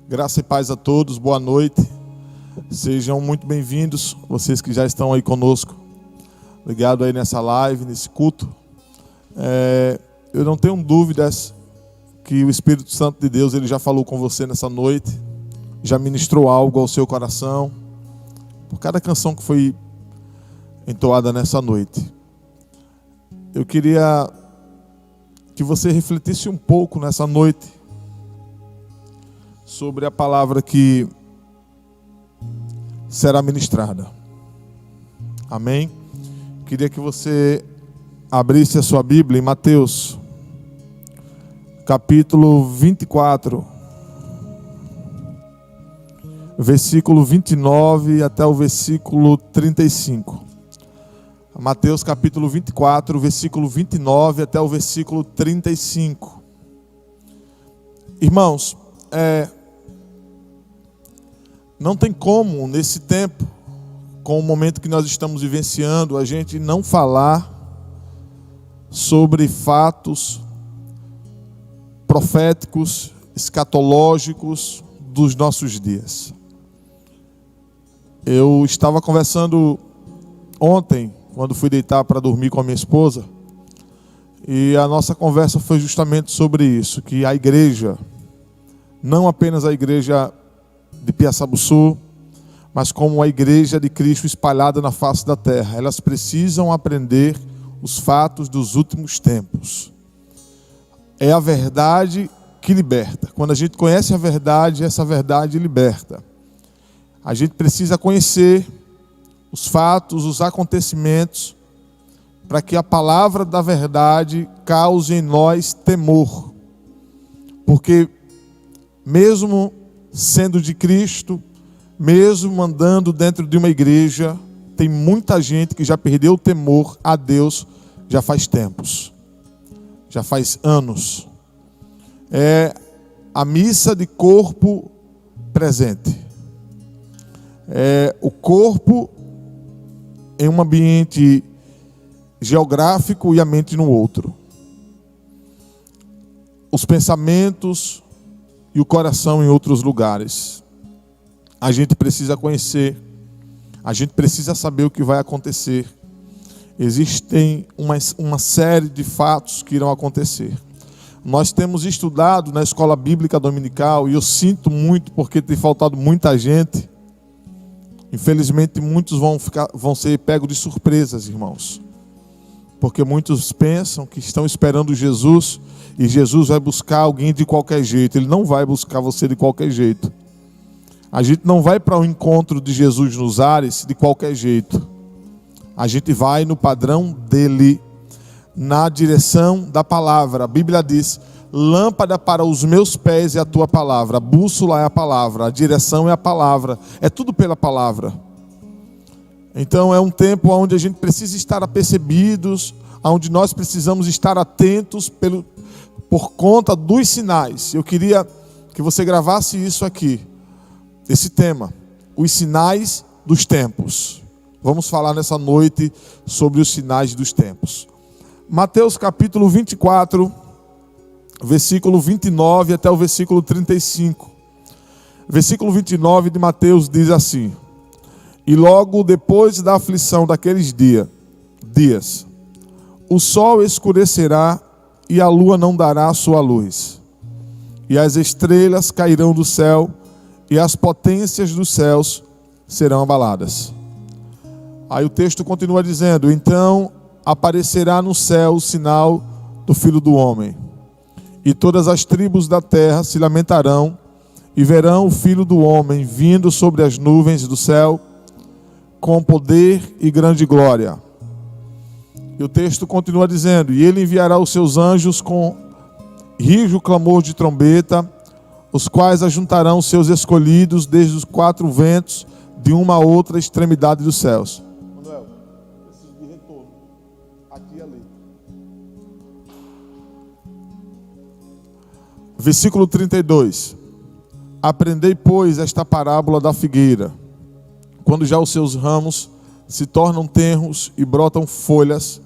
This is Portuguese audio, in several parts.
Graça e paz a todos, boa noite. Sejam muito bem-vindos, vocês que já estão aí conosco, ligado aí nessa live, nesse culto. Eu não tenho dúvidas que o Espírito Santo de Deus, ele já falou com você nessa noite, já ministrou algo ao seu coração, por cada canção que foi entoada nessa noite. Eu queria que você refletisse um pouco nessa noite sobre a palavra que será ministrada. Amém? Queria que você abrisse a sua Bíblia em Mateus, capítulo 24, versículo 29 até o versículo 35. Mateus capítulo 24, versículo 29 até o versículo 35. Irmãos, não tem como, nesse tempo, com o momento que nós estamos vivenciando, a gente não falar sobre fatos proféticos, escatológicos dos nossos dias. Eu estava conversando ontem, quando fui deitar para dormir com a minha esposa, e a nossa conversa foi justamente sobre isso, que a igreja, não apenas a igreja de Piaçabuçu, mas como a igreja de Cristo espalhada na face da terra, elas precisam aprender os fatos dos últimos tempos. É a verdade que liberta. Quando a gente conhece a verdade, essa verdade liberta. A gente precisa conhecer os fatos, os acontecimentos, para que a palavra da verdade cause em nós temor. Porque mesmo sendo de Cristo, mesmo andando dentro de uma igreja, tem muita gente que já perdeu o temor a Deus já faz tempos, já faz anos. É a missa de corpo presente. É o corpo em um ambiente geográfico e a mente no outro. Os pensamentos e o coração em outros lugares. A gente precisa conhecer, a gente precisa saber o que vai acontecer. Existem uma série de fatos que irão acontecer. Nós temos estudado na escola bíblica dominical, e eu sinto muito porque tem faltado muita gente. Infelizmente muitos vão ser pegos de surpresas, irmãos. Porque muitos pensam que estão esperando Jesus, e Jesus vai buscar alguém de qualquer jeito. Ele não vai buscar você de qualquer jeito. A gente não vai para o encontro de Jesus nos ares de qualquer jeito. A gente vai no padrão dele, na direção da palavra. A Bíblia diz: lâmpada para os meus pés é a tua palavra, a bússola é a palavra, a direção é a palavra, é tudo pela palavra. Então é um tempo onde a gente precisa estar apercebidos, onde nós precisamos estar atentos por conta dos sinais. Eu queria que você gravasse isso aqui, esse tema, os sinais dos tempos. Vamos falar nessa noite sobre os sinais dos tempos. Mateus capítulo 24, versículo 29 até o versículo 35. Versículo 29 de Mateus diz assim: e logo depois da aflição daqueles dias, o sol escurecerá e a lua não dará a sua luz, e as estrelas cairão do céu, e as potências dos céus serão abaladas. Aí o texto continua dizendo: então aparecerá no céu o sinal do Filho do Homem, e todas as tribos da terra se lamentarão, e verão o Filho do Homem vindo sobre as nuvens do céu, com poder e grande glória. E o texto continua dizendo: e ele enviará os seus anjos com rijo clamor de trombeta, os quais ajuntarão os seus escolhidos desde os quatro ventos, de uma a outra extremidade dos céus. Manuel, preciso de retorno. Aqui e ali. Versículo 32. Aprendei, pois, esta parábola da figueira. Quando já os seus ramos se tornam tenros e brotam folhas,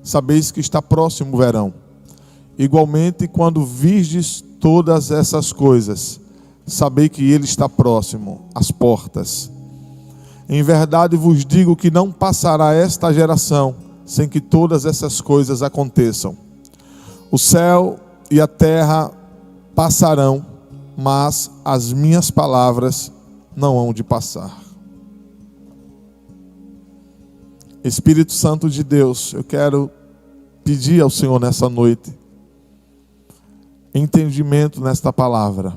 sabeis que está próximo o verão. Igualmente, quando virdes todas essas coisas, sabei que ele está próximo, às portas. Em verdade vos digo que não passará esta geração sem que todas essas coisas aconteçam. O céu e a terra passarão, mas as minhas palavras não hão de passar. Espírito Santo de Deus, eu quero pedir ao Senhor nessa noite entendimento nesta palavra.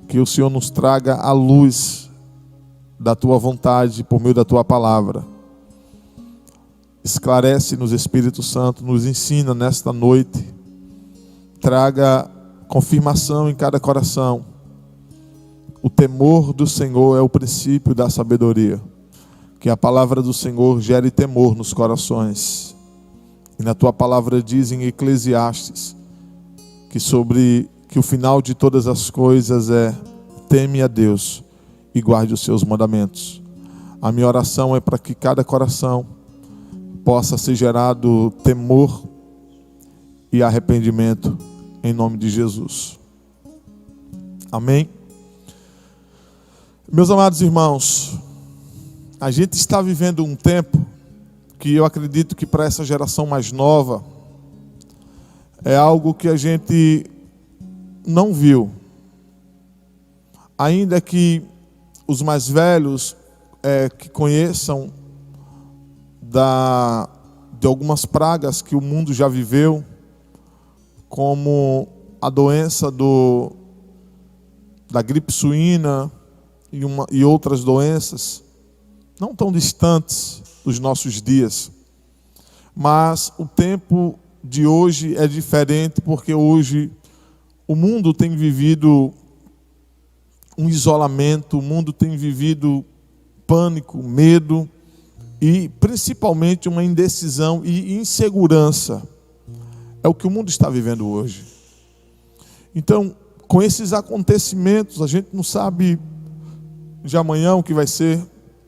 Que o Senhor nos traga a luz da Tua vontade por meio da Tua palavra. Esclarece-nos, Espírito Santo, nos ensina nesta noite. Traga confirmação em cada coração. O temor do Senhor é o princípio da sabedoria. Que a palavra do Senhor gere temor nos corações. E na Tua palavra diz em Eclesiastes que o final de todas as coisas é: teme a Deus e guarde os seus mandamentos. A minha oração é para que cada coração possa ser gerado temor e arrependimento em nome de Jesus. Amém? Meus amados irmãos, a gente está vivendo um tempo que eu acredito que para essa geração mais nova é algo que a gente não viu. Ainda que os mais velhos que conheçam de algumas pragas que o mundo já viveu, como a doença da gripe suína e outras doenças, não tão distantes dos nossos dias. Mas o tempo de hoje é diferente, porque hoje o mundo tem vivido um isolamento, o mundo tem vivido pânico, medo e principalmente uma indecisão e insegurança. É o que o mundo está vivendo hoje. Então, com esses acontecimentos, a gente não sabe de amanhã o que vai ser.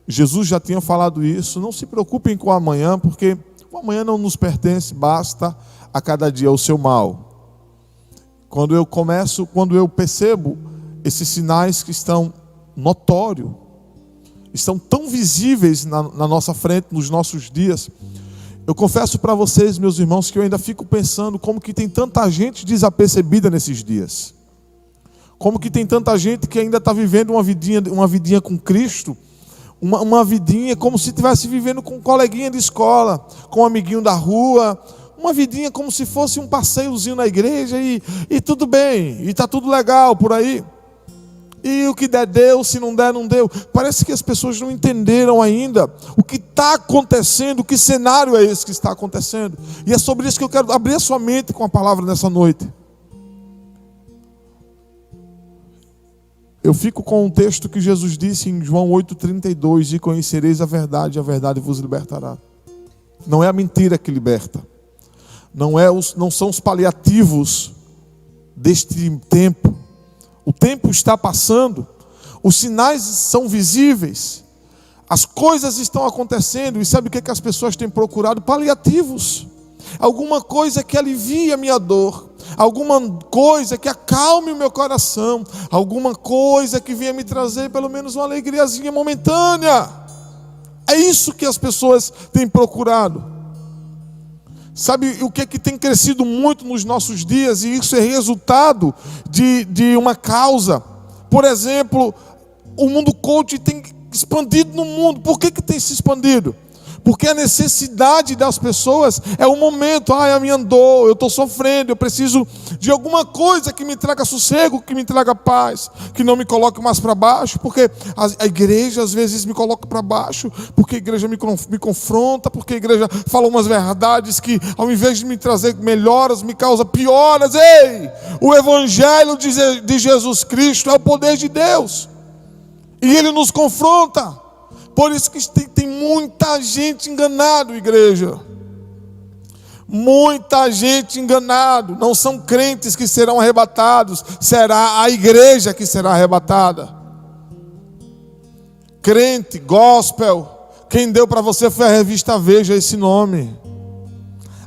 Jesus já tinha falado isso. Não se preocupem com o amanhã, porque o amanhã não nos pertence, basta a cada dia o seu mal. Quando eu percebo esses sinais que estão notórios, estão tão visíveis na nossa frente, nos nossos dias, eu confesso para vocês, meus irmãos, que eu ainda fico pensando como que tem tanta gente desapercebida nesses dias. Como que tem tanta gente que ainda está vivendo uma vidinha com Cristo, uma vidinha como se estivesse vivendo com um coleguinha de escola, com um amiguinho da rua, uma vidinha como se fosse um passeiozinho na igreja e tudo bem, e está tudo legal por aí. E o que der, deu, se não der, não deu. Parece que as pessoas não entenderam ainda o que está acontecendo, que cenário é esse que está acontecendo. E é sobre isso que eu quero abrir a sua mente com a palavra nessa noite. Eu fico com um texto que Jesus disse em João 8,32: e conhecereis a verdade vos libertará. Não é a mentira que liberta. Não são os paliativos deste tempo. O tempo está passando, os sinais são visíveis, as coisas estão acontecendo, e sabe o que as pessoas têm procurado? Paliativos, alguma coisa que alivie a minha dor, alguma coisa que acalme o meu coração, alguma coisa que venha me trazer pelo menos uma alegriazinha momentânea. É isso que as pessoas têm procurado. Sabe o que tem crescido muito nos nossos dias? E isso é resultado de uma causa. Por exemplo, o mundo coach tem expandido no mundo. Por que tem se expandido? Porque a necessidade das pessoas é o momento. A minha dor, eu estou sofrendo, eu preciso de alguma coisa que me traga sossego, que me traga paz, que não me coloque mais para baixo, porque a igreja às vezes me coloca para baixo, porque a igreja me confronta, porque a igreja fala umas verdades que ao invés de me trazer melhoras, me causa pioras. Ei, o evangelho de Jesus Cristo é o poder de Deus, e Ele nos confronta. Por isso que tem muita gente enganada, igreja. Muita gente enganada. Não são crentes que serão arrebatados, será a igreja que será arrebatada. Crente, gospel, quem deu para você foi a revista Veja esse nome.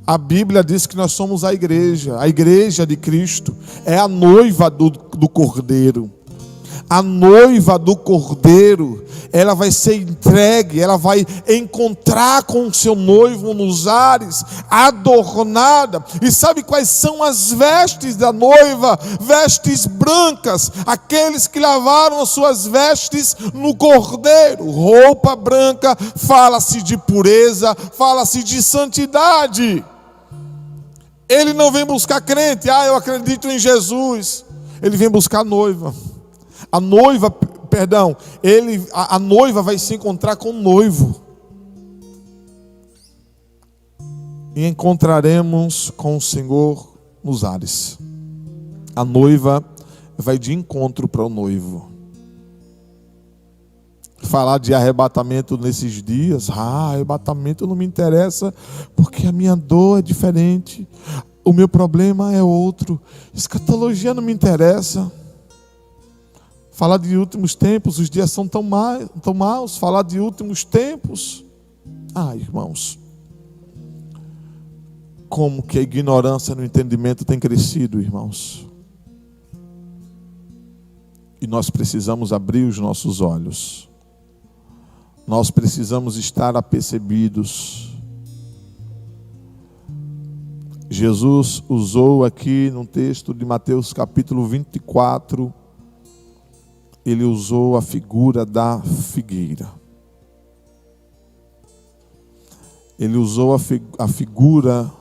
A Bíblia diz que nós somos a igreja de Cristo, é a noiva do Cordeiro. A noiva do Cordeiro, ela vai ser entregue, ela vai encontrar com o seu noivo nos ares, adornada. E sabe quais são as vestes da noiva? Vestes brancas, aqueles que lavaram as suas vestes no Cordeiro. Roupa branca, fala-se de pureza, fala-se de santidade. Ele não vem buscar crente, eu acredito em Jesus. Ele vem buscar a noiva. A noiva vai se encontrar com o noivo. E encontraremos com o Senhor nos ares. A noiva vai de encontro para o noivo. Falar de arrebatamento nesses dias, arrebatamento não me interessa, porque a minha dor é diferente, o meu problema é outro, escatologia não me interessa. Falar de últimos tempos, os dias são tão maus. Falar de últimos tempos. Irmãos, como que a ignorância no entendimento tem crescido, irmãos. E nós precisamos abrir os nossos olhos. Nós precisamos estar apercebidos. Jesus usou aqui no texto de Mateus capítulo 24, ele usou a figura da figueira. Ele usou a figura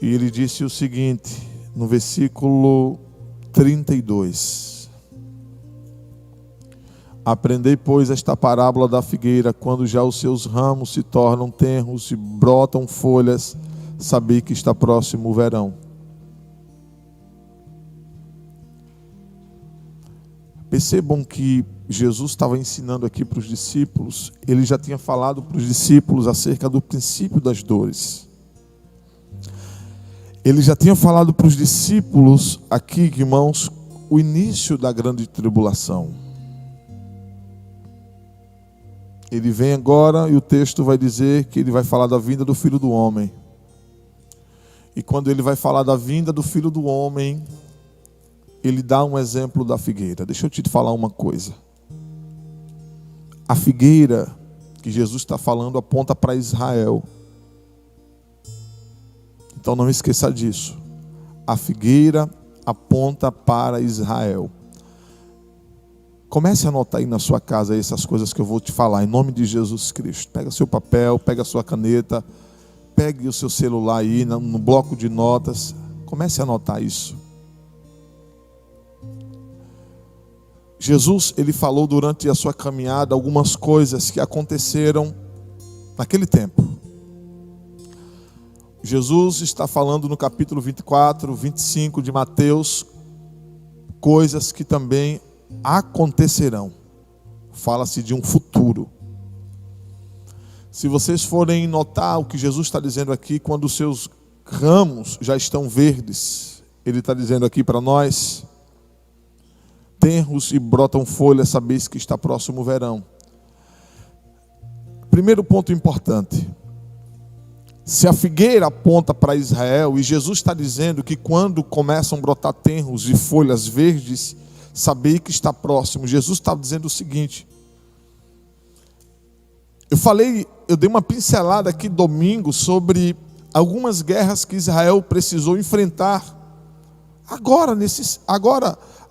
e ele disse o seguinte, no versículo 32. Aprendei, pois, esta parábola da figueira, quando já os seus ramos se tornam tenros e brotam folhas, sabei que está próximo o verão. Percebam que Jesus estava ensinando aqui para os discípulos, ele já tinha falado para os discípulos acerca do princípio das dores. Ele já tinha falado para os discípulos aqui, irmãos, o início da grande tribulação. Ele vem agora e o texto vai dizer que ele vai falar da vinda do Filho do Homem. E quando ele vai falar da vinda do Filho do Homem, ele dá um exemplo da figueira. Deixa eu te falar uma coisa. A figueira que Jesus está falando aponta para Israel. Então não esqueça disso. A figueira aponta para Israel. Comece a anotar aí na sua casa essas coisas que eu vou te falar, em nome de Jesus Cristo. Pega seu papel, pega a sua caneta, pegue o seu celular aí no bloco de notas. Comece a anotar isso. Jesus, ele falou durante a sua caminhada algumas coisas que aconteceram naquele tempo. Jesus está falando no capítulo 24, 25 de Mateus, coisas que também acontecerão. Fala-se de um futuro. Se vocês forem notar o que Jesus está dizendo aqui, quando os seus ramos já estão verdes, ele está dizendo aqui para nós, tenros e brotam folhas, sabeis que está próximo o verão. Primeiro ponto importante. Se a figueira aponta para Israel, e Jesus está dizendo que quando começam a brotar tenros e folhas verdes, sabei que está próximo. Jesus está dizendo o seguinte. Eu dei uma pincelada aqui domingo sobre algumas guerras que Israel precisou enfrentar.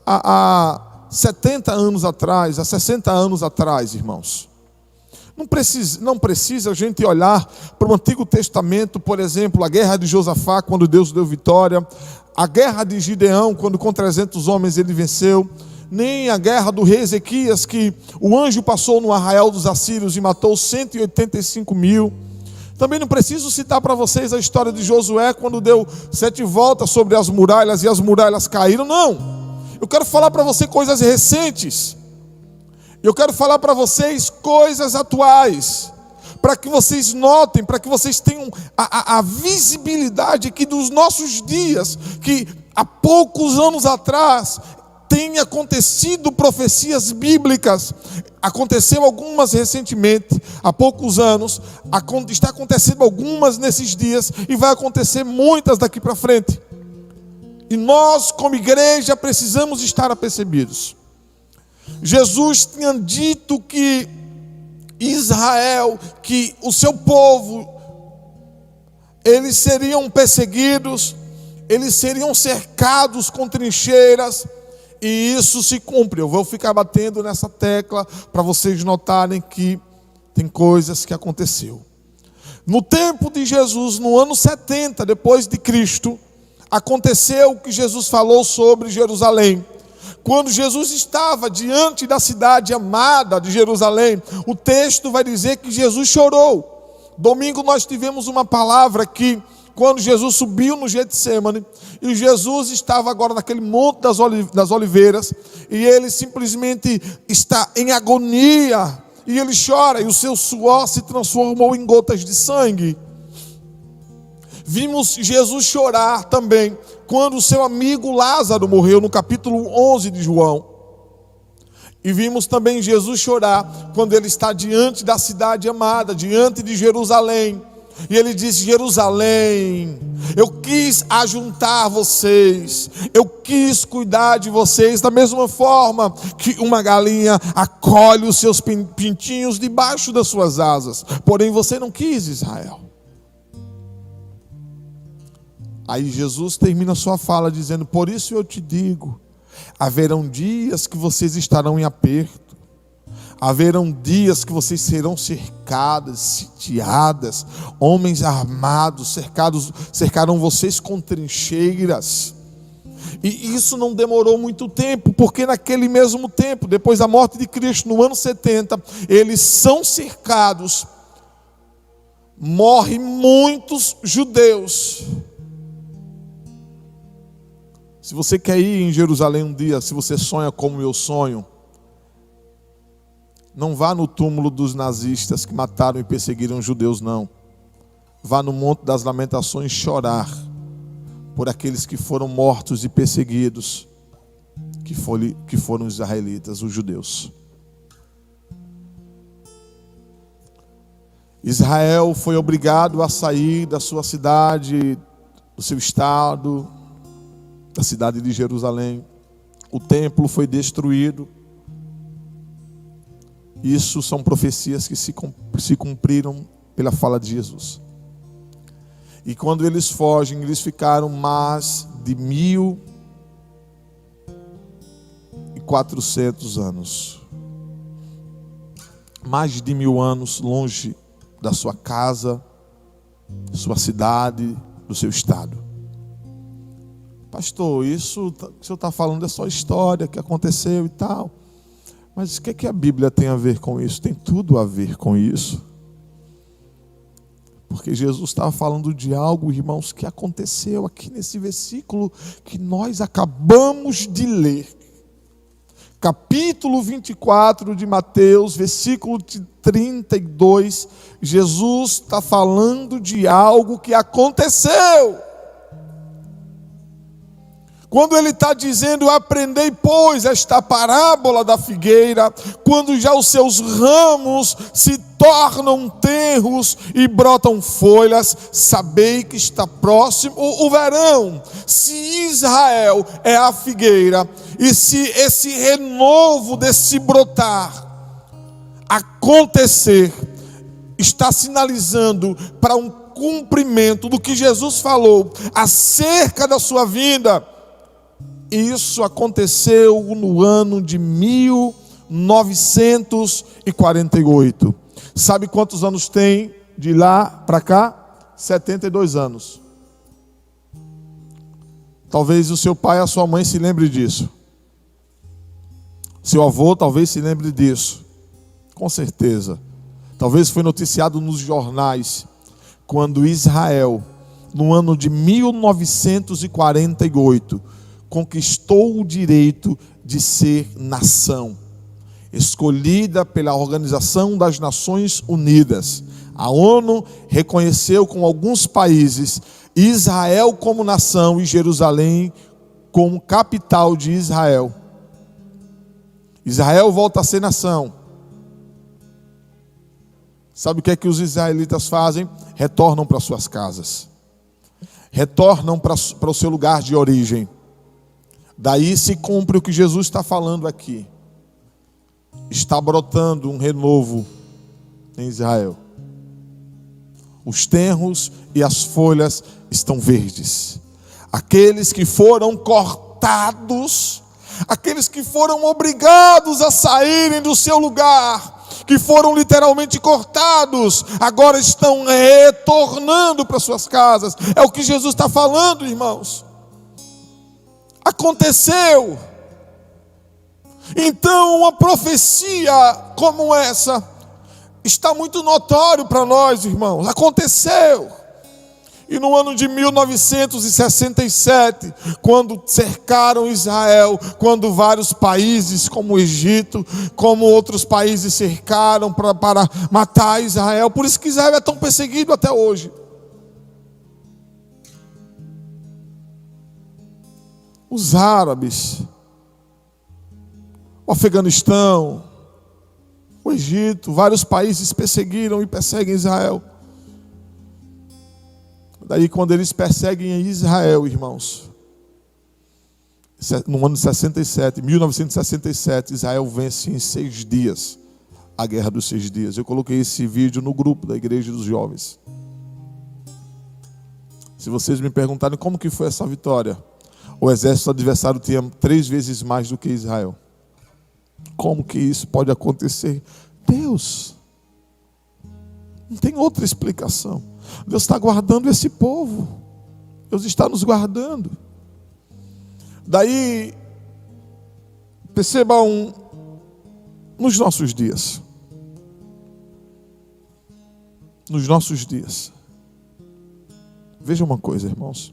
Há 70 anos atrás, há 60 anos atrás, irmãos. Não precisa a gente olhar para o Antigo Testamento, por exemplo, a guerra de Josafá, quando Deus deu vitória, a guerra de Gideão, quando com 300 homens ele venceu, nem a guerra do rei Ezequias, que o anjo passou no arraial dos assírios e matou 185 mil. Também não preciso citar para vocês a história de Josué, quando deu 7 voltas sobre as muralhas e as muralhas caíram. Não, eu quero falar para você coisas recentes. Eu quero falar para vocês coisas atuais, para que vocês notem, para que vocês tenham a visibilidade aqui dos nossos dias, que há poucos anos atrás tem acontecido profecias bíblicas. Aconteceu algumas recentemente, há poucos anos, está acontecendo algumas nesses dias e vai acontecer muitas daqui para frente. E nós, como igreja, precisamos estar apercebidos. Jesus tinha dito que Israel, que o seu povo, eles seriam perseguidos, eles seriam cercados com trincheiras, e isso se cumpre. Eu vou ficar batendo nessa tecla para vocês notarem que tem coisas que aconteceu. No tempo de Jesus, no ano 70 depois de Cristo, aconteceu o que Jesus falou sobre Jerusalém. Quando Jesus estava diante da cidade amada de Jerusalém, o texto vai dizer que Jesus chorou. Domingo nós tivemos uma palavra que, quando Jesus subiu no Getsêmani, e Jesus estava agora naquele monte das oliveiras, e ele simplesmente está em agonia, e ele chora, e o seu suor se transformou em gotas de sangue. Vimos Jesus chorar também quando o seu amigo Lázaro morreu, no capítulo 11 de João. E vimos também Jesus chorar quando ele está diante da cidade amada, diante de Jerusalém. E ele diz: Jerusalém, eu quis ajuntar vocês, eu quis cuidar de vocês, da mesma forma que uma galinha acolhe os seus pintinhos debaixo das suas asas. Porém você não quis, Israel. Aí Jesus termina sua fala dizendo: por isso eu te digo, haverão dias que vocês estarão em aperto, haverão dias que vocês serão cercadas, sitiadas, homens armados cercarão vocês com trincheiras. E isso não demorou muito tempo, porque naquele mesmo tempo, depois da morte de Cristo, no ano 70, eles são cercados, morrem muitos judeus. Se você quer ir em Jerusalém um dia, se você sonha como eu sonho, não vá no túmulo dos nazistas que mataram e perseguiram os judeus, não. Vá no Monte das Lamentações chorar por aqueles que foram mortos e perseguidos, que foram os israelitas, os judeus. Israel foi obrigado a sair da sua cidade, do seu estado, da cidade de Jerusalém. O templo foi destruído. Isso são profecias que se cumpriram pela fala de Jesus. E quando eles fogem, eles ficaram mais de 1400 anos. Mais de 1000 anos longe da sua casa, da sua cidade, do seu estado. Pastor, isso que o senhor está falando é só história que aconteceu e tal. Mas o que a Bíblia tem a ver com isso? Tem tudo a ver com isso. Porque Jesus estava falando de algo, irmãos, que aconteceu aqui nesse versículo que nós acabamos de ler. Capítulo 24 de Mateus, versículo 32. Jesus está falando de algo que aconteceu. Quando ele está dizendo: aprendei, pois, esta parábola da figueira, quando já os seus ramos se tornam tenros e brotam folhas, sabei que está próximo o verão. Se Israel é a figueira, e se esse renovo desse brotar acontecer, está sinalizando para um cumprimento do que Jesus falou acerca da sua vinda. Isso aconteceu no ano de 1948. Sabe quantos anos tem de lá para cá? 72 anos. Talvez o seu pai e a sua mãe se lembre disso. Seu avô talvez se lembre disso. Com certeza. Talvez foi noticiado nos jornais quando Israel, no ano de 1948, conquistou o direito de ser nação, escolhida pela Organização das Nações Unidas. A ONU reconheceu com alguns países Israel como nação e Jerusalém como capital de Israel. Israel volta a ser nação. Sabe o que é que os israelitas fazem? Retornam para suas casas. Retornam para o seu lugar de origem. Daí se cumpre o que Jesus está falando aqui. Está brotando um renovo em Israel. Os tenros e as folhas estão verdes. Aqueles que foram cortados, aqueles que foram obrigados a saírem do seu lugar, que foram literalmente cortados, agora estão retornando para suas casas. É o que Jesus está falando, irmãos. Aconteceu. Então, uma profecia como essa está muito notório para nós, irmãos. Aconteceu. E no ano de 1967, quando cercaram Israel, quando vários países como o Egito, como outros países cercaram para matar Israel, por isso que Israel é tão perseguido até hoje. Os árabes, o Afeganistão, o Egito, vários países perseguiram e perseguem Israel. Daí quando eles perseguem Israel, irmãos, no ano de 1967, Israel vence em 6 dias a Guerra dos 6 Dias. Eu coloquei esse vídeo no grupo da Igreja dos Jovens. Se vocês me perguntarem como que foi essa vitória, o exército adversário tinha 3 vezes mais do que Israel. Como que isso pode acontecer? Deus. Não tem outra explicação. Deus está guardando esse povo. Deus está nos guardando. Daí, percebam, nos nossos dias. Nos nossos dias. Veja uma coisa, irmãos.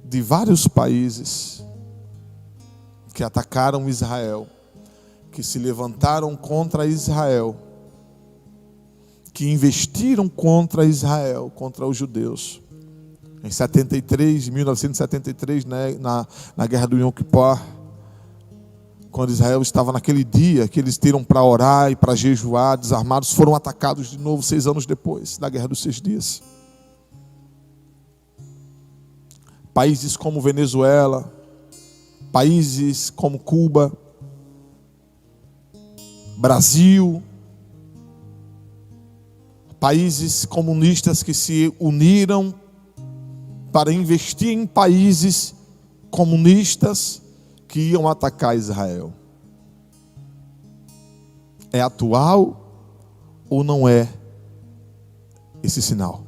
De vários países que atacaram Israel, que se levantaram contra Israel, que investiram contra Israel, contra os judeus. Em 1973, né, na guerra do Yom Kippur, quando Israel estava naquele dia que eles tiram para orar e para jejuar, desarmados, foram atacados de novo 6 anos depois, na guerra dos 6 dias. Países como Venezuela, países como Cuba, Brasil, países comunistas que se uniram para investir em países comunistas que iam atacar Israel. É atual ou não é esse sinal?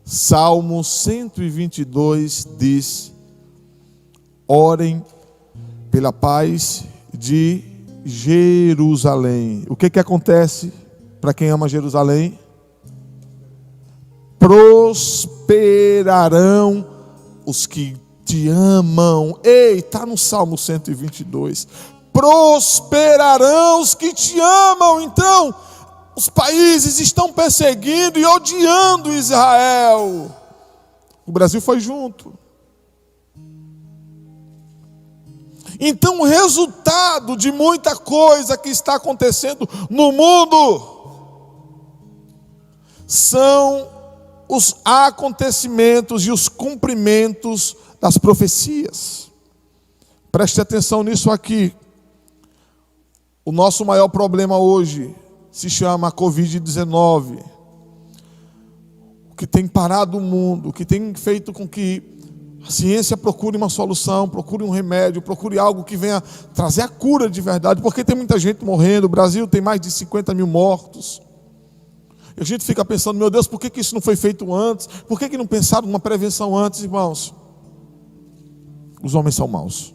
Salmo 122 diz: orem pela paz de Jerusalém. O que acontece para quem ama Jerusalém? Prosperarão os que te amam. Ei, está no Salmo 122. Prosperarão os que te amam. Então, os países estão perseguindo e odiando Israel. O Brasil foi junto. Então, o resultado de muita coisa que está acontecendo no mundo são os acontecimentos e os cumprimentos das profecias. Preste atenção nisso aqui. O nosso maior problema hoje se chama Covid-19. O que tem parado o mundo, o que tem feito com que a ciência procure uma solução, procure um remédio, procure algo que venha trazer a cura de verdade, porque tem muita gente morrendo. O Brasil tem mais de 50 mil mortos. E a gente fica pensando, meu Deus, por que isso não foi feito antes? Por que não pensaram numa prevenção antes, irmãos? Os homens são maus.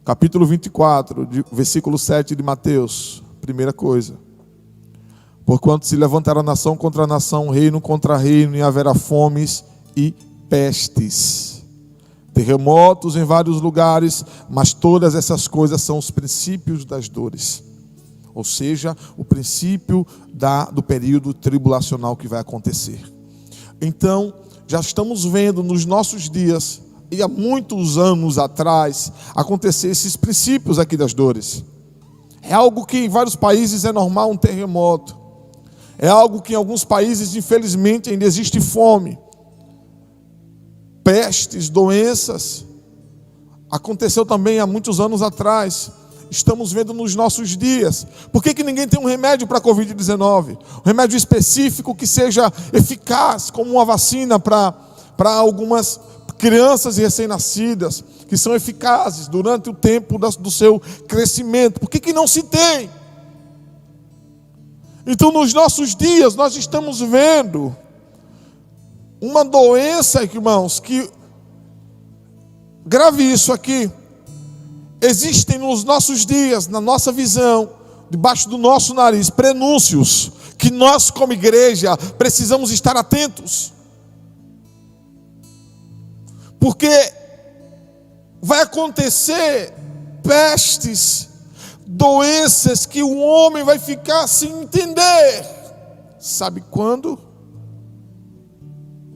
Capítulo 24, versículo 7 de Mateus. Primeira coisa: porquanto se levantará nação contra nação, reino contra reino, e haverá fomes e pestes, terremotos em vários lugares, mas todas essas coisas são os princípios das dores. Ou seja, o princípio do período tribulacional que vai acontecer. Então, já estamos vendo nos nossos dias, e há muitos anos atrás, acontecer esses princípios aqui das dores. É algo que em vários países é normal, um terremoto. É algo que em alguns países, infelizmente, ainda existe fome. Pestes, doenças. Aconteceu também há muitos anos atrás. Estamos vendo nos nossos dias. Por que ninguém tem um remédio para a Covid-19? Um remédio específico que seja eficaz, como uma vacina para algumas crianças e recém-nascidas, que são eficazes durante o tempo do seu crescimento. Por que não se tem? Então, nos nossos dias, nós estamos vendo uma doença, irmãos, que, grave isso aqui, existem nos nossos dias, na nossa visão, debaixo do nosso nariz, prenúncios, que nós como igreja precisamos estar atentos. Porque vai acontecer pestes, doenças que o homem vai ficar sem entender. Sabe quando?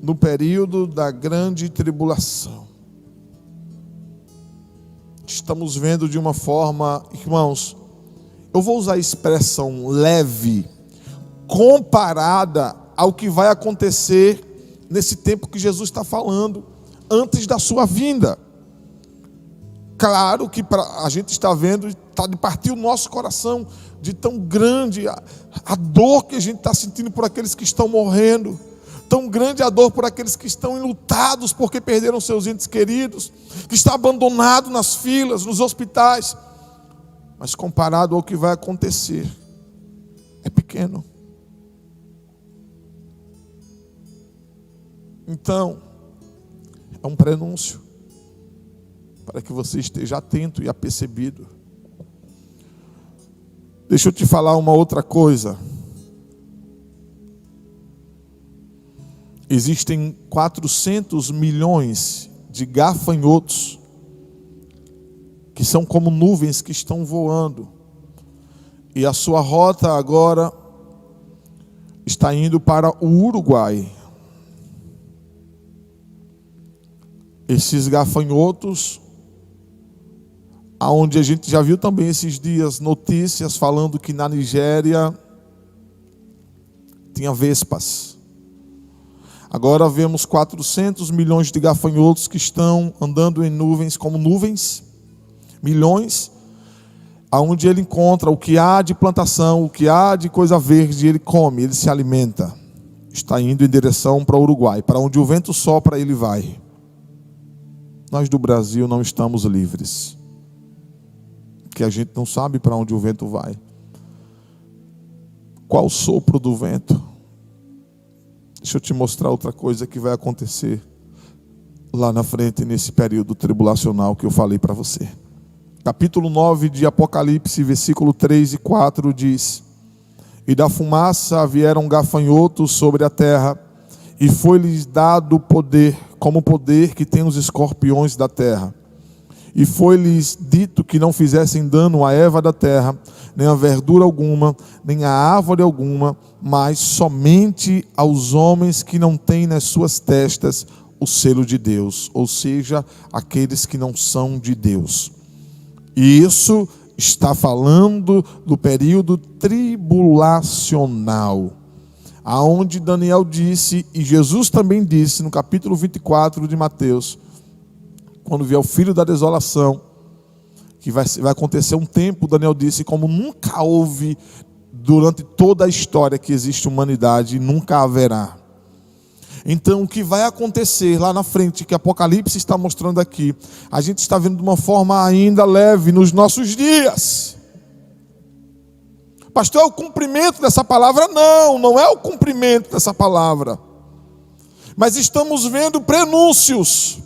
No período da grande tribulação. Estamos vendo de uma forma, irmãos, eu vou usar a expressão leve, comparada ao que vai acontecer nesse tempo que Jesus está falando, antes da sua vinda. Claro que a gente está vendo, está de partir o nosso coração de tão grande a dor que a gente está sentindo por aqueles que estão morrendo, tão grande a dor por aqueles que estão enlutados porque perderam seus entes queridos, que estão abandonados nas filas, nos hospitais. Mas comparado ao que vai acontecer, é pequeno. Então, é um prenúncio para que você esteja atento e apercebido. Deixa eu te falar uma outra coisa. Existem 400 milhões de gafanhotos que são como nuvens que estão voando. E a sua rota agora está indo para o Uruguai. Esses gafanhotos, aonde a gente já viu também esses dias notícias falando que na Nigéria tinha vespas. Agora vemos 400 milhões de gafanhotos que estão andando em nuvens, como nuvens, milhões, aonde ele encontra o que há de plantação, o que há de coisa verde, ele come, ele se alimenta. Está indo em direção para o Uruguai, para onde o vento sopra, ele vai. Nós do Brasil não estamos livres, porque a gente não sabe para onde o vento vai. Qual o sopro do vento? Deixa eu te mostrar outra coisa que vai acontecer lá na frente, nesse período tribulacional que eu falei para você. Capítulo 9 de Apocalipse, versículo 3 e 4 diz: E da fumaça vieram gafanhotos sobre a terra, e foi-lhes dado poder, como o poder que tem os escorpiões da terra. E foi-lhes dito que não fizessem dano à erva da terra, nem a verdura alguma, nem a árvore alguma, mas somente aos homens que não têm nas suas testas o selo de Deus, ou seja, aqueles que não são de Deus. E isso está falando do período tribulacional, aonde Daniel disse, e Jesus também disse no capítulo 24 de Mateus, quando vier o filho da desolação, que vai acontecer um tempo, Daniel disse, como nunca houve durante toda a história que existe humanidade, nunca haverá. Então, o que vai acontecer lá na frente, que Apocalipse está mostrando aqui, a gente está vendo de uma forma ainda leve nos nossos dias. Pastor, é o cumprimento dessa palavra? Não, não é o cumprimento dessa palavra. Mas estamos vendo prenúncios,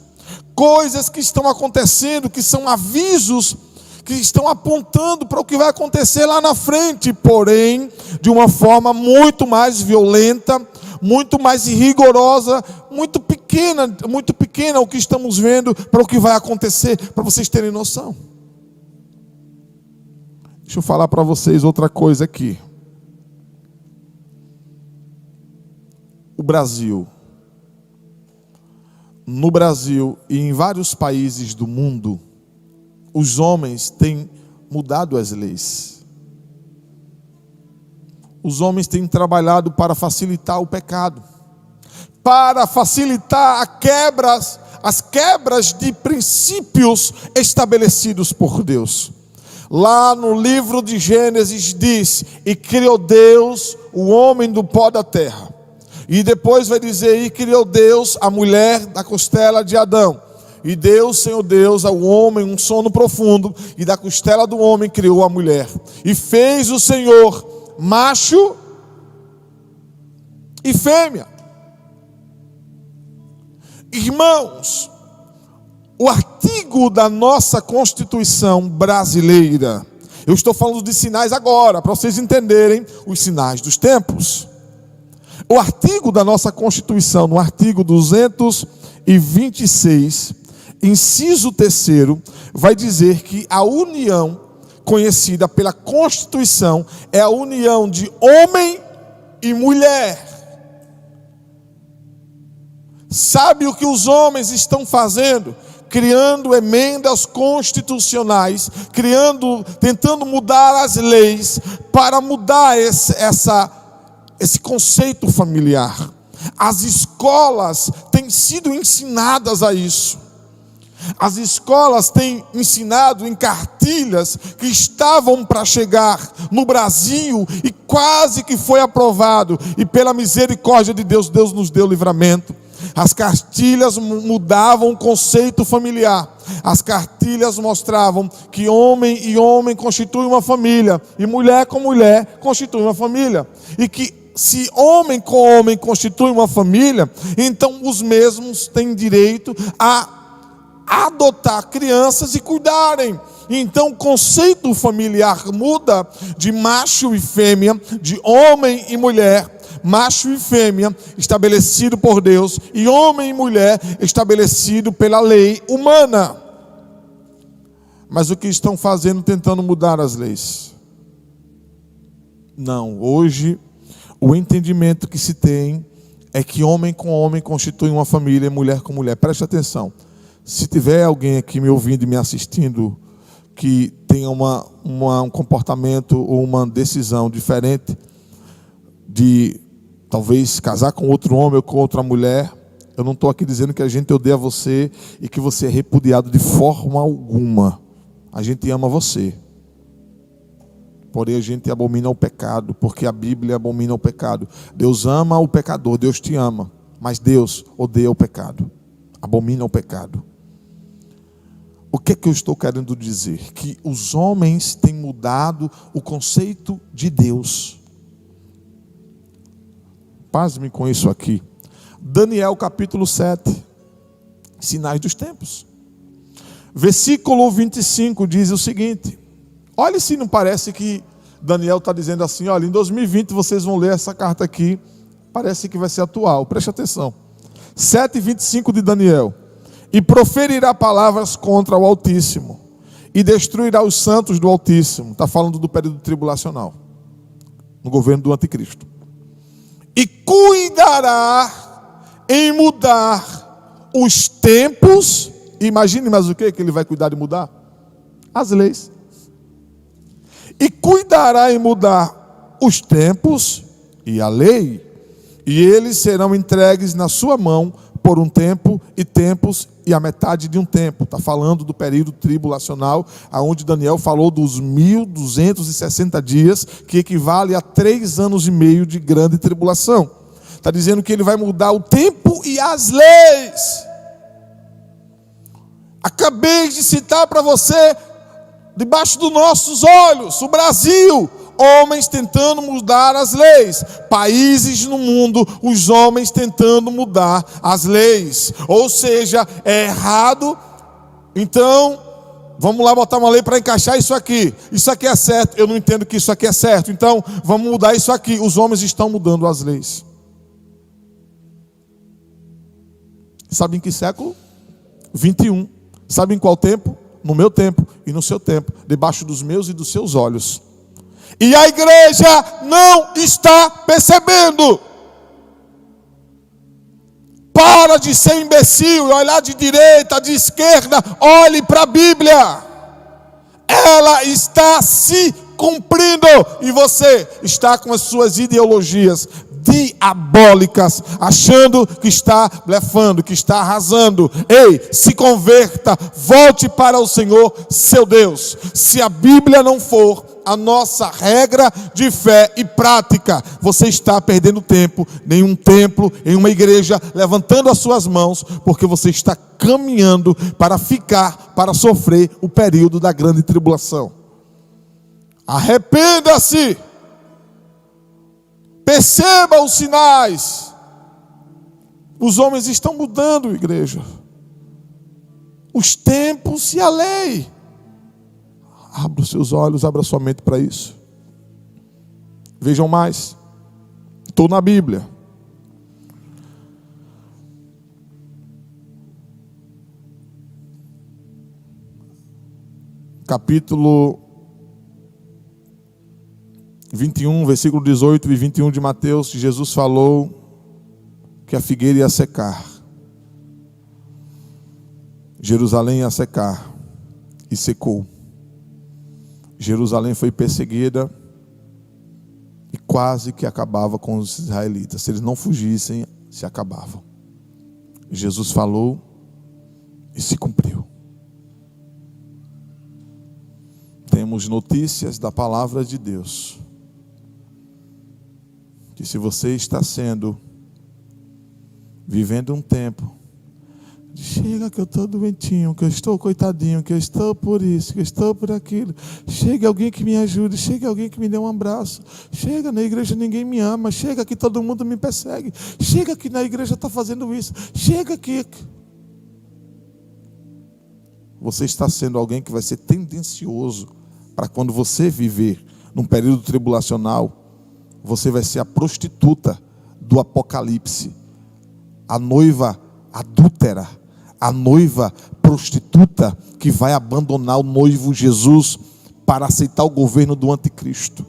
coisas que estão acontecendo, que são avisos, que estão apontando para o que vai acontecer lá na frente, porém, de uma forma muito mais violenta, muito mais rigorosa, muito pequena o que estamos vendo para o que vai acontecer, para vocês terem noção. Deixa eu falar para vocês outra coisa aqui. O Brasil no Brasil e em vários países do mundo, os homens têm mudado as leis. Os homens têm trabalhado para facilitar o pecado, para facilitar as quebras de princípios estabelecidos por Deus. Lá no livro de Gênesis diz: e criou Deus o homem do pó da terra. E depois vai dizer: e criou Deus a mulher da costela de Adão. E Deus, Senhor Deus, ao homem um sono profundo, e da costela do homem criou a mulher. E fez o Senhor macho e fêmea. Irmãos, o artigo da nossa Constituição brasileira, eu estou falando de sinais agora, para vocês entenderem os sinais dos tempos. O artigo da nossa Constituição, no artigo 226, inciso 3º, vai dizer que a união conhecida pela Constituição é a união de homem e mulher. Sabe o que os homens estão fazendo? Criando emendas constitucionais, tentando mudar as leis para mudar esse conceito familiar. As escolas têm sido ensinadas a isso. As escolas têm ensinado em cartilhas que estavam para chegar no Brasil e quase que foi aprovado. E pela misericórdia de Deus, Deus nos deu livramento. As cartilhas mudavam o conceito familiar. As cartilhas mostravam que homem e homem constituem uma família, e mulher com mulher constitui uma família. E que se homem com homem constitui uma família, então os mesmos têm direito a adotar crianças e cuidarem. Então o conceito familiar muda de macho e fêmea, de homem e mulher, macho e fêmea estabelecido por Deus, e homem e mulher estabelecido pela lei humana. Mas o que estão fazendo? Tentando mudar as leis. Não, hoje o entendimento que se tem é que homem com homem constitui uma família e mulher com mulher. Preste atenção. Se tiver alguém aqui me ouvindo e me assistindo que tenha um comportamento ou uma decisão diferente de talvez casar com outro homem ou com outra mulher, eu não estou aqui dizendo que a gente odeia você e que você é repudiado de forma alguma. A gente ama você. Porém a gente abomina o pecado, porque a Bíblia abomina o pecado. Deus ama o pecador, Deus te ama, mas Deus odeia o pecado, abomina o pecado. O que é que eu estou querendo dizer? Que os homens têm mudado o conceito de Deus. Pasme com isso aqui. Daniel capítulo 7, sinais dos tempos. Versículo 25 diz o seguinte: olha se não parece que Daniel está dizendo assim, olha, em 2020 vocês vão ler essa carta aqui, parece que vai ser atual, preste atenção. 7:25 de Daniel: e proferirá palavras contra o Altíssimo, e destruirá os santos do Altíssimo. Está falando do período tribulacional, no governo do anticristo. E cuidará em mudar os tempos. Imagine mais o que ele vai cuidar de mudar? As leis. E cuidará em mudar os tempos e a lei, e eles serão entregues na sua mão por um tempo e tempos e a metade de um tempo. Está falando do período tribulacional, aonde Daniel falou dos 1260 dias, que equivale a 3 anos e meio de grande tribulação. Está dizendo que ele vai mudar o tempo e as leis. Acabei de citar para você, debaixo dos nossos olhos, o Brasil, homens tentando mudar as leis. Países no mundo, os homens tentando mudar as leis. Ou seja, é errado, então vamos lá botar uma lei para encaixar isso aqui. Isso aqui é certo, eu não entendo que isso aqui é certo, então vamos mudar isso aqui. Os homens estão mudando as leis. Sabe em que século? 21. Sabe em qual tempo? No meu tempo e no seu tempo, debaixo dos meus e dos seus olhos. E a igreja não está percebendo. Para de ser imbecil e olhar de direita, de esquerda. Olhe para a Bíblia. Ela está se cumprindo e você está com as suas ideologias diabólicas, achando que está blefando, que está arrasando. Ei, se converta, volte para o Senhor seu Deus. Se a Bíblia não for a nossa regra de fé e prática, você está perdendo tempo em um templo, em uma igreja, levantando as suas mãos, porque você está caminhando para sofrer o período da grande tribulação. Arrependa-se. Perceba os sinais. Os homens estão mudando, igreja. Os tempos e a lei. Abra os seus olhos, abra sua mente para isso. Vejam mais. Estou na Bíblia. Capítulo 21, versículo 18 e 21 de Mateus, Jesus falou que a figueira ia secar. Jerusalém ia secar. E secou. Jerusalém foi perseguida e quase que acabava com os israelitas. Se eles não fugissem, se acabavam. Jesus falou e se cumpriu. Temos notícias da palavra de Deus. Que se você está vivendo um tempo, chega que eu estou doentinho, que eu estou coitadinho, que eu estou por isso, que eu estou por aquilo. Chega alguém que me ajude, chega alguém que me dê um abraço. Chega na igreja ninguém me ama, chega que todo mundo me persegue. Chega que na igreja está fazendo isso, chega que... Você está sendo alguém que vai ser tendencioso para quando você viver num período tribulacional, você vai ser a prostituta do Apocalipse, a noiva adúltera, a noiva prostituta que vai abandonar o noivo Jesus para aceitar o governo do anticristo.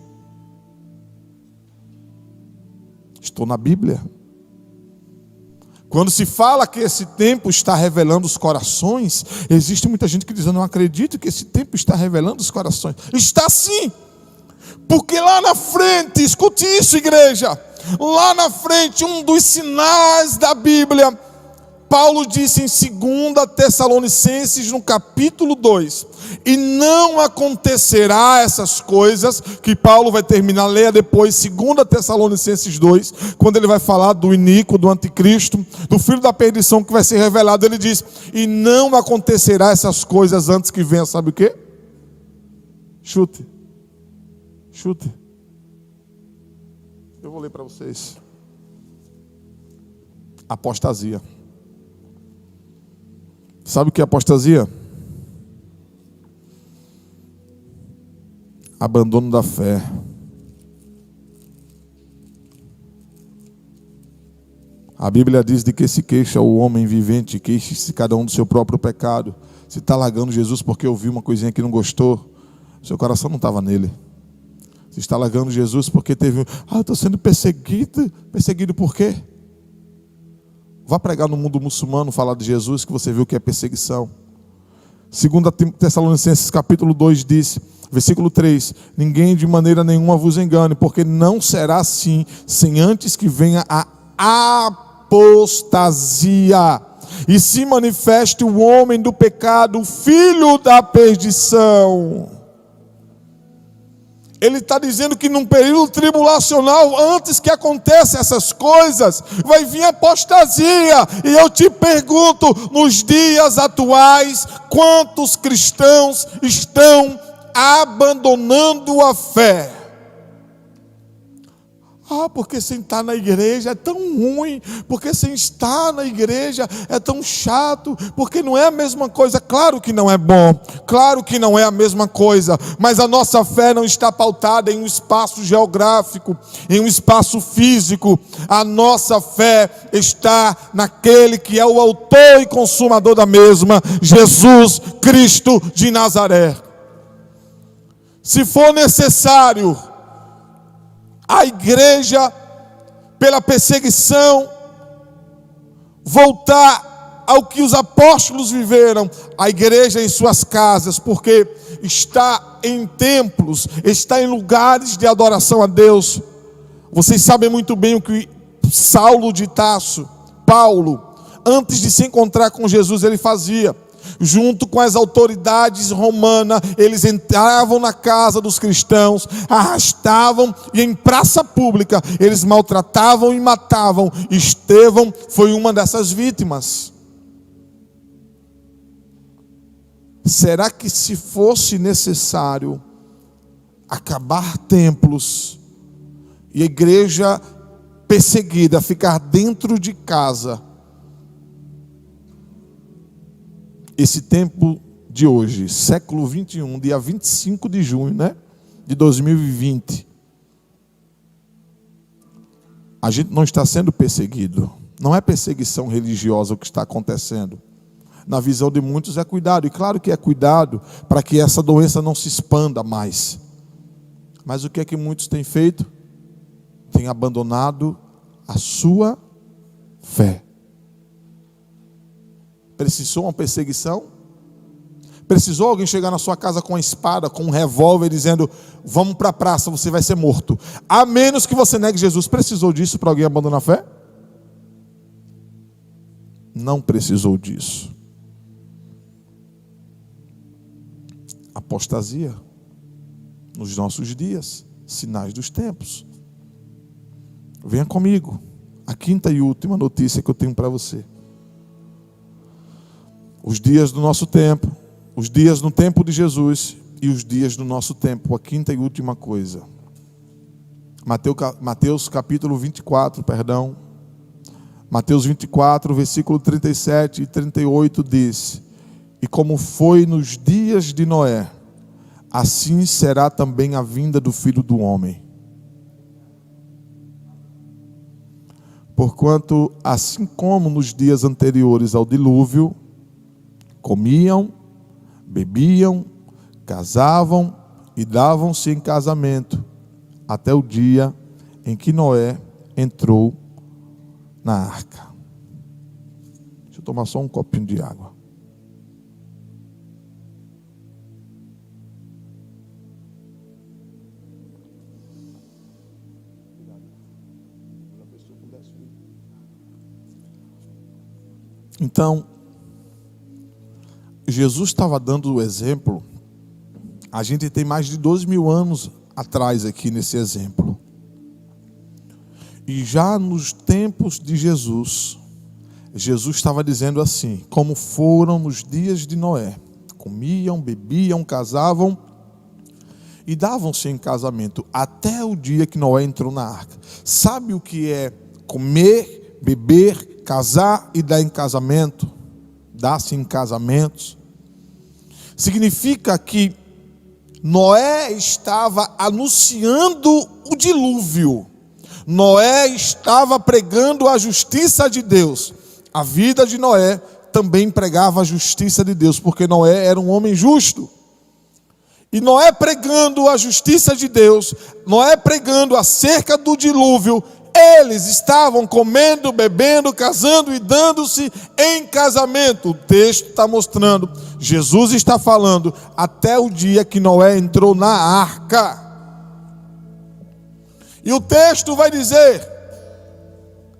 Estou na Bíblia. Quando se fala que esse tempo está revelando os corações, existe muita gente que diz: eu não acredito que esse tempo está revelando os corações. Está sim, porque lá na frente, escute isso, igreja, lá na frente, um dos sinais da Bíblia, Paulo disse em 2 Tessalonicenses, no capítulo 2, e não acontecerá essas coisas, que Paulo vai terminar, leia depois 2 Tessalonicenses 2, quando ele vai falar do iníquo, do anticristo, do filho da perdição que vai ser revelado. Ele diz: e não acontecerá essas coisas antes que venha, sabe o quê? Chute. Eu vou ler para vocês. Apostasia. Sabe o que é apostasia? Abandono da fé. A Bíblia diz: de que se queixa o homem vivente, queixe-se cada um do seu próprio pecado. Se está largando Jesus porque ouviu uma coisinha que não gostou, seu coração não estava nele. Se está largando Jesus porque teve... eu estou sendo perseguido. Perseguido por quê? Vá pregar no mundo muçulmano, falar de Jesus, que você viu que é perseguição. 2 Tessalonicenses capítulo 2 diz, versículo 3: ninguém de maneira nenhuma vos engane, porque não será assim, sem antes que venha a apostasia, e se manifeste o homem do pecado, o filho da perdição. Ele está dizendo que num período tribulacional, antes que aconteçam essas coisas, vai vir apostasia. E eu te pergunto, nos dias atuais, quantos cristãos estão abandonando a fé? Porque sem estar na igreja é tão ruim, porque sem estar na igreja é tão chato, porque não é a mesma coisa. Claro que não é bom, claro que não é a mesma coisa, mas a nossa fé não está pautada em um espaço geográfico, em um espaço físico. A nossa fé está naquele que é o autor e consumador da mesma, Jesus Cristo de Nazaré. Se for necessário, a igreja, pela perseguição, voltar ao que os apóstolos viveram, a igreja em suas casas, porque está em templos, está em lugares de adoração a Deus. Vocês sabem muito bem o que Saulo de Tarso, Paulo, antes de se encontrar com Jesus, ele fazia. Junto com as autoridades romanas, eles entravam na casa dos cristãos, arrastavam, e em praça pública eles maltratavam e matavam. Estevão foi uma dessas vítimas. Será que, se fosse necessário acabar templos e a igreja perseguida ficar dentro de casa, esse tempo de hoje, século 21, dia 25 de junho, de 2020, a gente não está sendo perseguido. Não é perseguição religiosa o que está acontecendo. Na visão de muitos é cuidado, e claro que é cuidado para que essa doença não se expanda mais. Mas o que é que muitos têm feito? Têm abandonado a sua fé. Precisou uma perseguição? Precisou alguém chegar na sua casa com uma espada, com um revólver, dizendo: vamos para a praça, você vai ser morto, a menos que você negue Jesus? Precisou disso para alguém abandonar a fé? Não precisou disso. Apostasia nos nossos dias, sinais dos tempos. Venha comigo, a quinta e última notícia que eu tenho para você. Os dias do nosso tempo, os dias no tempo de Jesus e os dias do nosso tempo. A quinta e última coisa. Mateus capítulo 24, perdão. Mateus 24, versículo 37 e 38 diz: e como foi nos dias de Noé, assim será também a vinda do Filho do Homem. Porquanto, assim como nos dias anteriores ao dilúvio, comiam, bebiam, casavam e davam-se em casamento, até o dia em que Noé entrou na arca. Deixa eu tomar só um copinho de água. Então, Jesus estava dando o exemplo. A gente tem mais de 2.000 anos atrás aqui nesse exemplo. E já nos tempos de Jesus, Jesus estava dizendo assim: como foram nos dias de Noé, comiam, bebiam, casavam e davam-se em casamento, até o dia que Noé entrou na arca. Sabe o que é comer, beber, casar e dar em casamento? Dar-se em casamentos. Significa que Noé estava anunciando o dilúvio. Noé estava pregando a justiça de Deus. A vida de Noé também pregava a justiça de Deus, porque Noé era um homem justo. E Noé pregando a justiça de Deus, Noé pregando acerca do dilúvio, eles estavam comendo, bebendo, casando e dando-se em casamento. O texto está mostrando, Jesus está falando, até o dia que Noé entrou na arca. E o texto vai dizer,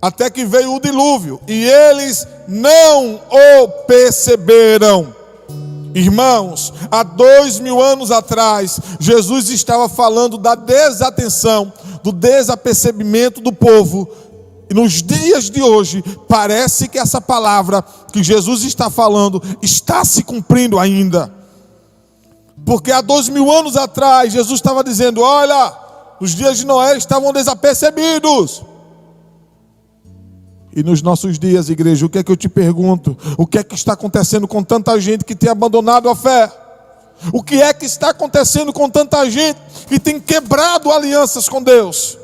até que veio o dilúvio, e eles não o perceberam. Irmãos, há 2.000 anos atrás, Jesus estava falando da desatenção, do desapercebimento do povo. E nos dias de hoje, parece que essa palavra que Jesus está falando está se cumprindo ainda. Porque há 2.000 anos atrás, Jesus estava dizendo: olha, os dias de Noé estavam desapercebidos. E nos nossos dias, igreja, o que é que eu te pergunto? O que é que está acontecendo com tanta gente que tem abandonado a fé? O que é que está acontecendo com tanta gente que tem quebrado alianças com Deus?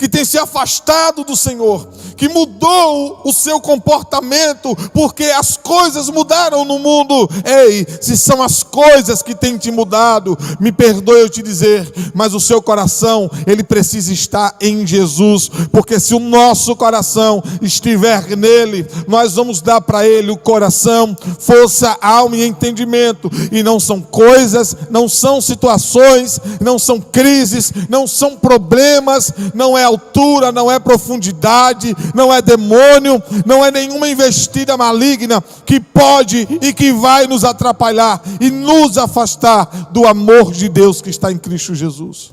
que tem se afastado do Senhor, que mudou o seu comportamento, porque as coisas mudaram no mundo. Ei, se são as coisas que têm te mudado, me perdoe eu te dizer, mas o seu coração, ele precisa estar em Jesus, porque se o nosso coração estiver nele, nós vamos dar para ele o coração, força, alma e entendimento, e não são coisas, não são situações, não são crises, não são problemas, não é altura, não é profundidade, não é demônio, não é nenhuma investida maligna que pode e que vai nos atrapalhar e nos afastar do amor de Deus que está em Cristo Jesus.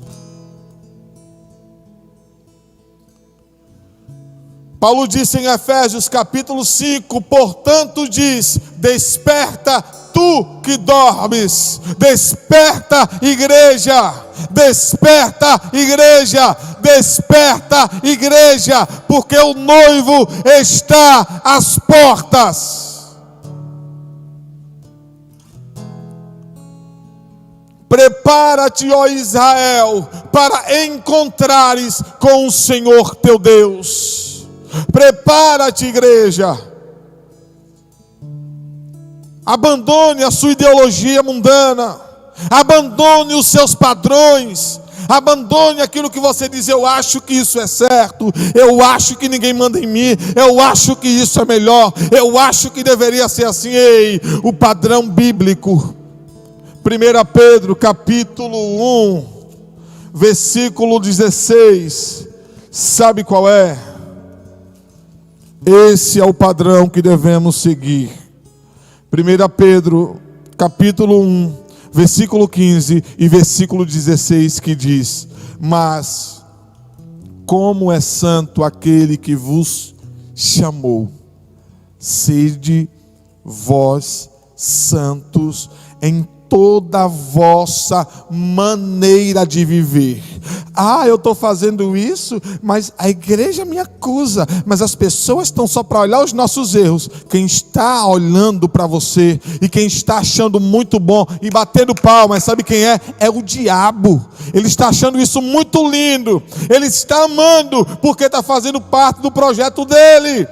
Paulo disse em Efésios capítulo 5, portanto diz, desperta tu que dormes, desperta igreja, desperta igreja, desperta igreja, porque o noivo está às portas. Prepara-te, ó Israel, para encontrares com o Senhor teu Deus. Prepara-te, igreja. Abandone a sua ideologia mundana, abandone os seus padrões, abandone aquilo que você diz, eu acho que isso é certo, eu acho que ninguém manda em mim, eu acho que isso é melhor, eu acho que deveria ser assim. Ei, o padrão bíblico, 1 Pedro capítulo 1, versículo 16, sabe qual é? Esse é o padrão que devemos seguir. 1 Pedro capítulo 1, versículo 15 e versículo 16, que diz: mas como é santo aquele que vos chamou, sede vós santos em toda a vossa maneira de viver. Eu estou fazendo isso, mas a igreja me acusa, mas as pessoas estão só para olhar os nossos erros. Quem está olhando para você e quem está achando muito bom e batendo palmas, sabe quem é? É o diabo. Ele está achando isso muito lindo, ele está amando, porque está fazendo parte do projeto dele.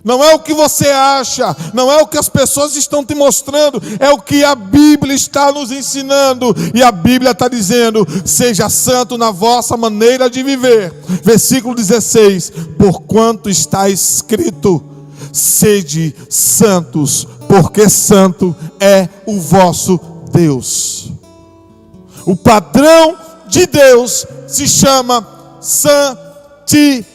Não é o que você acha, não é o que as pessoas estão te mostrando, é o que a Bíblia está nos ensinando. E a Bíblia está dizendo: seja santo na vossa maneira de viver. Versículo 16: porquanto está escrito, sede santos, porque santo é o vosso Deus. O padrão de Deus se chama santidade.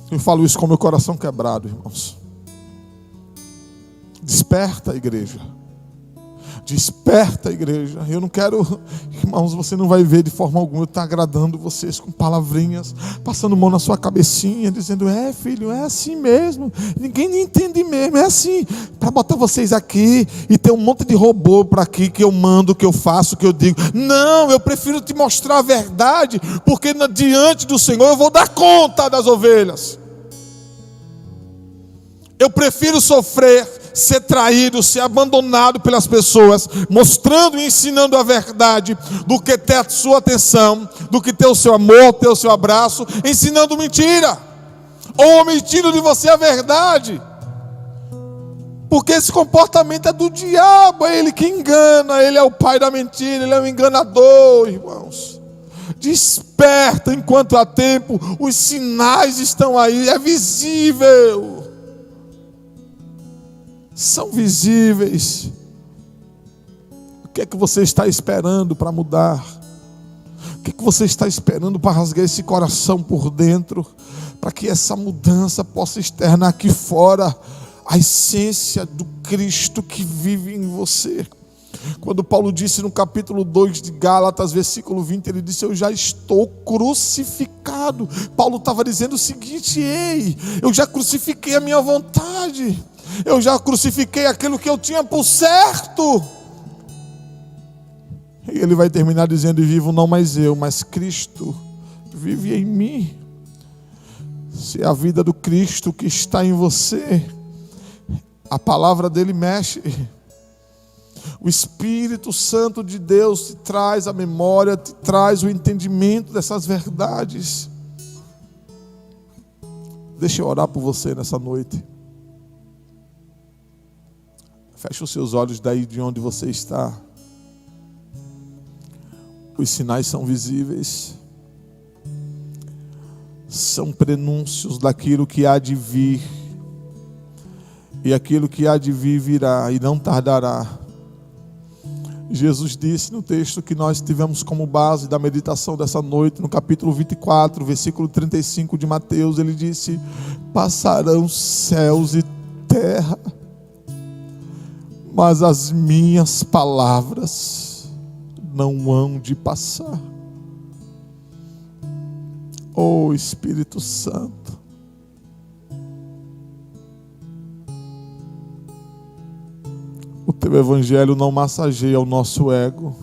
Eu falo isso com meu coração quebrado, irmãos. Desperta, igreja. Desperta, igreja. Eu não quero, irmãos, você não vai ver de forma alguma eu estar agradando vocês com palavrinhas, passando mão na sua cabecinha, dizendo: filho, é assim mesmo. Ninguém entende mesmo, é assim. Para botar vocês aqui e ter um monte de robô para aqui que eu mando, que eu faço, que eu digo. Não, eu prefiro te mostrar a verdade, porque diante do Senhor eu vou dar conta das ovelhas. Eu prefiro sofrer, ser traído, ser abandonado pelas pessoas, mostrando e ensinando a verdade, do que ter a sua atenção, do que ter o seu amor, ter o seu abraço, ensinando mentira, ou omitindo de você a verdade. Porque esse comportamento é do diabo, é ele que engana, ele é o pai da mentira, ele é o enganador, irmãos. Desperta enquanto há tempo, os sinais estão aí, é visível. São visíveis. O que é que você está esperando para mudar? O que é que você está esperando para rasgar esse coração por dentro, para que essa mudança possa externar aqui fora a essência do Cristo que vive em você? Quando Paulo disse no capítulo 2 de Gálatas, versículo 20, ele disse: eu já estou crucificado. Paulo estava dizendo o seguinte: ei, eu já crucifiquei a minha vontade, eu já crucifiquei aquilo que eu tinha por certo. E ele vai terminar dizendo: e vivo não mais eu, mas Cristo vive em mim. Se é a vida do Cristo que está em você, a palavra dele mexe. O Espírito Santo de Deus te traz a memória, te traz o entendimento dessas verdades. Deixa eu orar por você nessa noite. Feche os seus olhos daí de onde você está. Os sinais são visíveis. São prenúncios daquilo que há de vir. E aquilo que há de vir virá e não tardará. Jesus disse no texto que nós tivemos como base da meditação dessa noite, no capítulo 24, versículo 35 de Mateus, ele disse: passarão céus e terra, mas as minhas palavras não hão de passar. Oh Espírito Santo, o teu evangelho não massageia o nosso ego.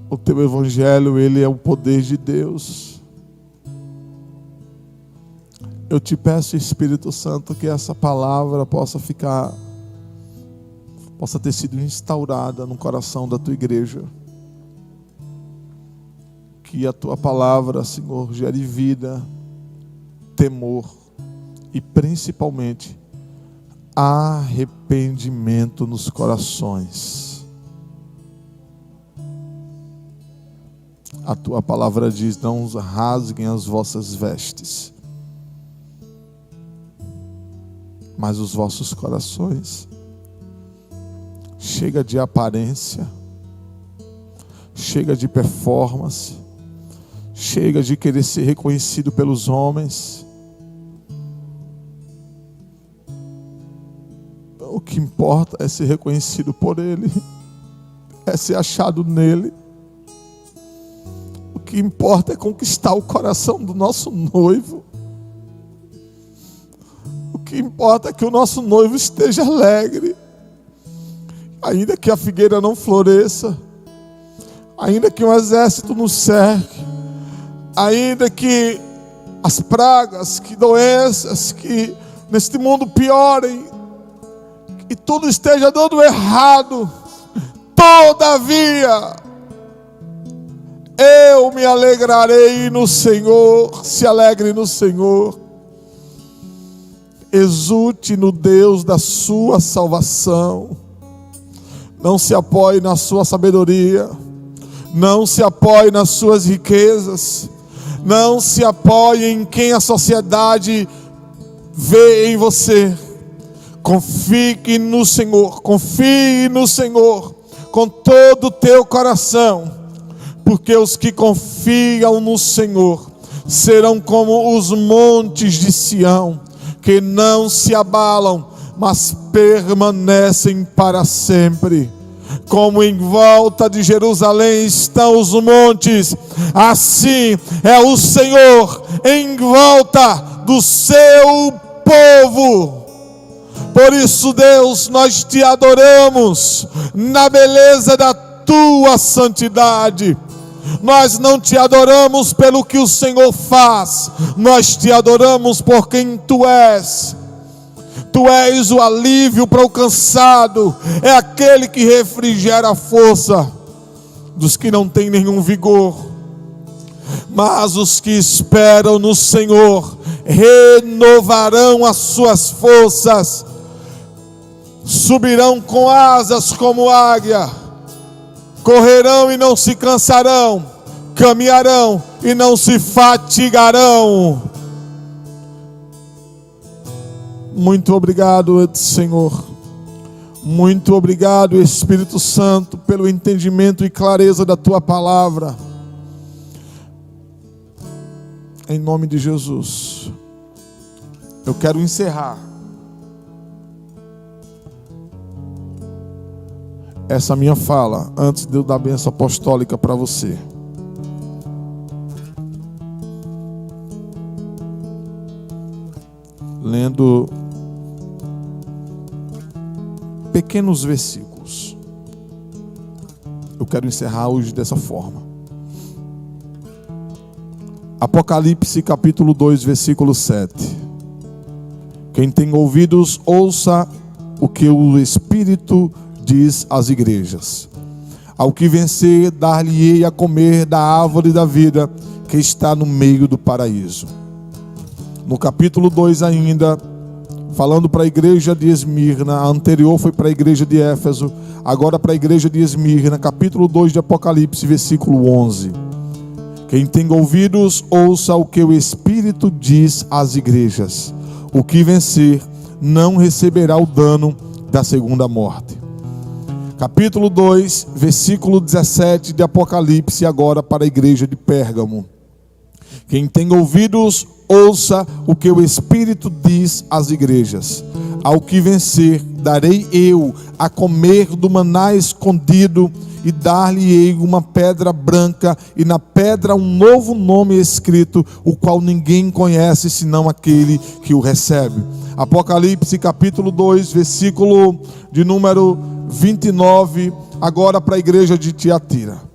O teu evangelho, ele é o poder de Deus. Eu te peço, Espírito Santo, que essa palavra possa ter sido instaurada no coração da tua igreja. Que a tua palavra, Senhor, gere vida, temor e principalmente arrependimento nos corações. A tua palavra diz: não rasguem as vossas vestes, mas os vossos corações. Chega de aparência, chega de performance, chega de querer ser reconhecido pelos homens. O que importa é ser reconhecido por Ele, é ser achado nele. O que importa é conquistar o coração do nosso noivo. O que importa é que o nosso noivo esteja alegre, ainda que a figueira não floresça, ainda que um exército nos cerque, ainda que as pragas, que doenças, que neste mundo piorem, e tudo esteja dando errado, todavia eu me alegrarei no Senhor. Se alegre no Senhor, exulte no Deus da sua salvação. Não se apoie na sua sabedoria, não se apoie nas suas riquezas, não se apoie em quem a sociedade vê em você. Confie no Senhor com todo o teu coração, porque os que confiam no Senhor serão como os montes de Sião, que não se abalam, mas permanecem para sempre. Como em volta de Jerusalém estão os montes, assim é o Senhor em volta do seu povo. Por isso, Deus, nós te adoramos na beleza da tua santidade. Nós não te adoramos pelo que o Senhor faz, nós te adoramos por quem tu és. Tu és o alívio para o cansado, é aquele que refrigera a força dos que não têm nenhum vigor. Mas os que esperam no Senhor renovarão as suas forças, subirão com asas como águia, correrão e não se cansarão, caminharão e não se fatigarão. Muito obrigado, Senhor. Muito obrigado, Espírito Santo, pelo entendimento e clareza da tua palavra. Em nome de Jesus, eu quero encerrar essa minha fala antes de eu dar a bênção apostólica para você. Lendo pequenos versículos. Eu quero encerrar hoje dessa forma. Apocalipse capítulo 2, versículo 7. Quem tem ouvidos, ouça o que o Espírito diz às igrejas. Ao que vencer, dar-lhe-ei a comer da árvore da vida que está no meio do paraíso. No capítulo 2 ainda, falando para a igreja de Esmirna, a anterior foi para a igreja de Éfeso, agora para a igreja de Esmirna, capítulo 2 de Apocalipse, versículo 11. Quem tem ouvidos, ouça o que o Espírito diz às igrejas. O que vencer não receberá o dano da segunda morte. Capítulo 2, versículo 17 de Apocalipse, agora para a igreja de Pérgamo. Quem tem ouvidos, ouça o que o Espírito diz às igrejas. Ao que vencer, darei eu a comer do maná escondido, e dar-lhe-ei uma pedra branca, e na pedra um novo nome escrito, o qual ninguém conhece, senão aquele que o recebe. Apocalipse capítulo 2, versículo de número 29, agora para a igreja de Tiatira.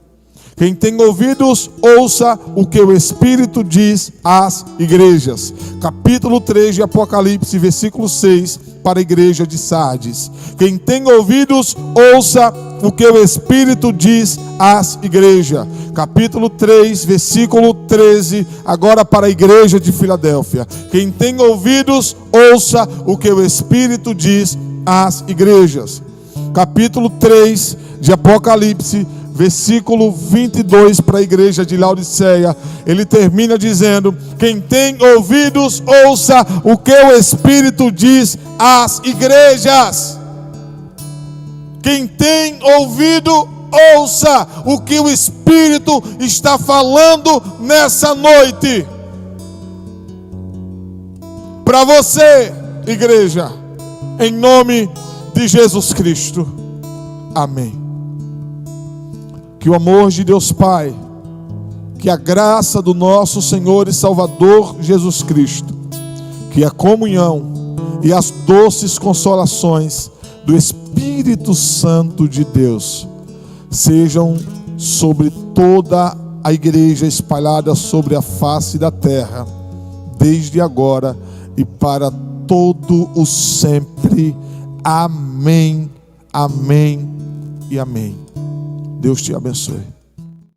Quem tem ouvidos, ouça o que o Espírito diz às igrejas. Capítulo 3 de Apocalipse, versículo 6, para a igreja de Sardes. Quem tem ouvidos, ouça o que o Espírito diz às igrejas. Capítulo 3, versículo 13, agora para a igreja de Filadélfia. Quem tem ouvidos, ouça o que o Espírito diz às igrejas. Capítulo 3 de Apocalipse, versículo 22 para a igreja de Laodiceia, ele termina dizendo: quem tem ouvidos, ouça o que o Espírito diz às igrejas. Quem tem ouvido, ouça o que o Espírito está falando nessa noite. Para você, igreja, em nome de Jesus Cristo. Amém. Que o amor de Deus Pai, que a graça do nosso Senhor e Salvador Jesus Cristo, que a comunhão e as doces consolações do Espírito Santo de Deus sejam sobre toda a igreja espalhada sobre a face da terra, desde agora e para todo o sempre. Amém, amém e amém. Deus te abençoe.